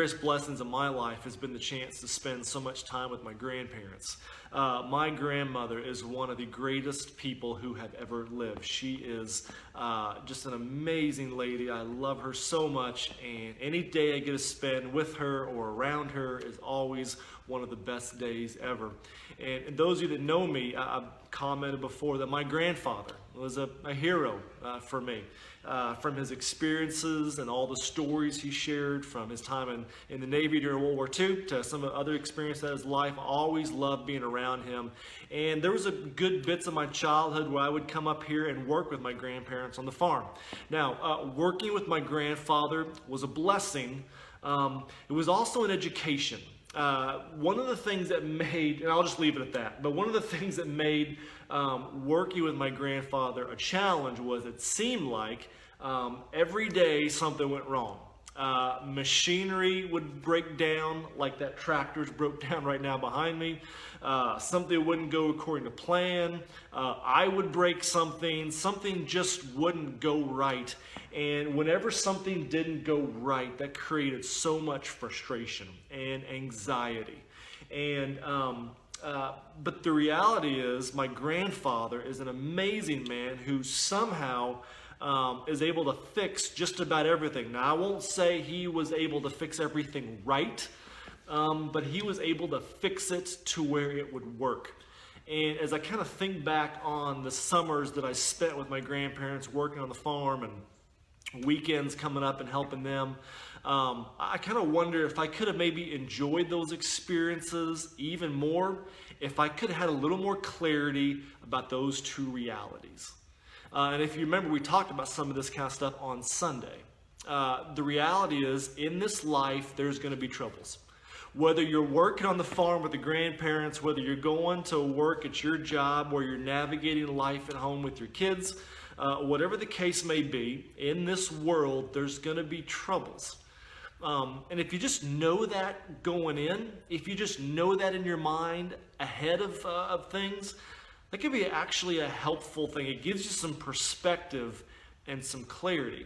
greatest blessings of my life has been the chance to spend so much time with my grandparents. My grandmother is one of the greatest people who have ever lived. She is just an amazing lady. I love her so much, and any day I get to spend with her or around her is always one of the best days ever. And those of you that know me, I've commented before that my grandfather was a hero for me. From his experiences and all the stories he shared, from his time in the Navy during World War II to some of the other experiences in his life, I always loved being around him. And there was a good bits of my childhood where I would come up here and work with my grandparents on the farm. Now, working with my grandfather was a blessing. It was also an education. One of the things that made, and I'll just leave it at that, but one of the things that made working with my grandfather a challenge was it seemed like every day something went wrong. Machinery would break down, like that tractor's broke down right now behind me. Something wouldn't go according to plan. I would break something. Something just wouldn't go right. And whenever something didn't go right, that created so much frustration and anxiety. And but the reality is, my grandfather is an amazing man who somehow is able to fix just about everything. Now, I won't say he was able to fix everything right, but he was able to fix it to where it would work. And as I kind of think back on the summers that I spent with my grandparents working on the farm and weekends coming up and helping them, I kind of wonder if I could have maybe enjoyed those experiences even more if I could have had a little more clarity about those two realities. And if you remember, we talked about some of this kind of stuff on Sunday. The reality is, in this life, there's going to be troubles. Whether you're working on the farm with the grandparents, whether you're going to work at your job, or you're navigating life at home with your kids, whatever the case may be, in this world, there's going to be troubles. And if you just know that going in, if you just know that in your mind ahead of things, that could be actually a helpful thing. It gives you some perspective and some clarity.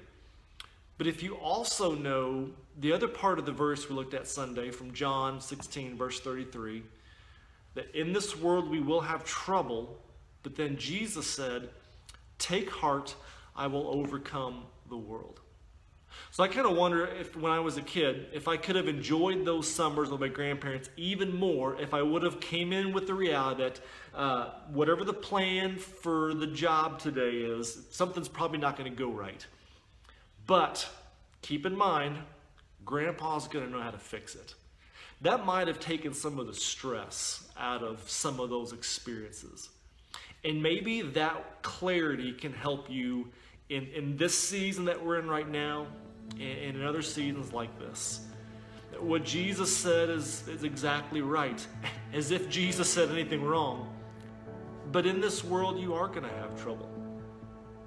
But if you also know the other part of the verse we looked at Sunday from John 16, verse 33, that in this world we will have trouble, but then Jesus said, "Take heart, I will overcome the world." So I kind of wonder if when I was a kid, if I could have enjoyed those summers with my grandparents even more, if I would have came in with the reality that whatever the plan for the job today is, something's probably not going to go right. But keep in mind, Grandpa's going to know how to fix it. That might have taken some of the stress out of some of those experiences. And maybe that clarity can help you in this season that we're in right now, and in other seasons like this. What Jesus said is exactly right, as if Jesus said anything wrong. But in this world, you are going to have trouble.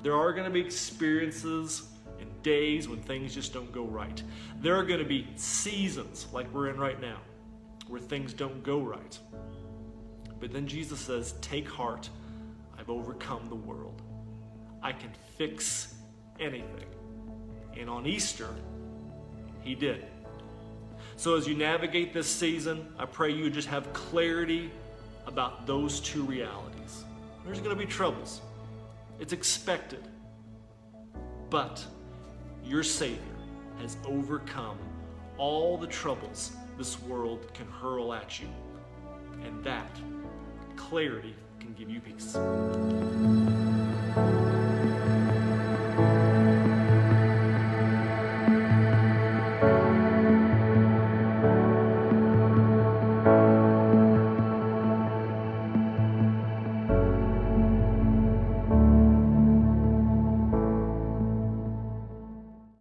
There are going to be experiences and days when things just don't go right. There are going to be seasons like we're in right now where things don't go right. But then Jesus says, "Take heart, I've overcome the world. I can fix anything." And on Easter, he did. So as you navigate this season, I pray you just have clarity about those two realities. There's going to be troubles. It's expected. But your Savior has overcome all the troubles this world can hurl at you. And that clarity can give you peace.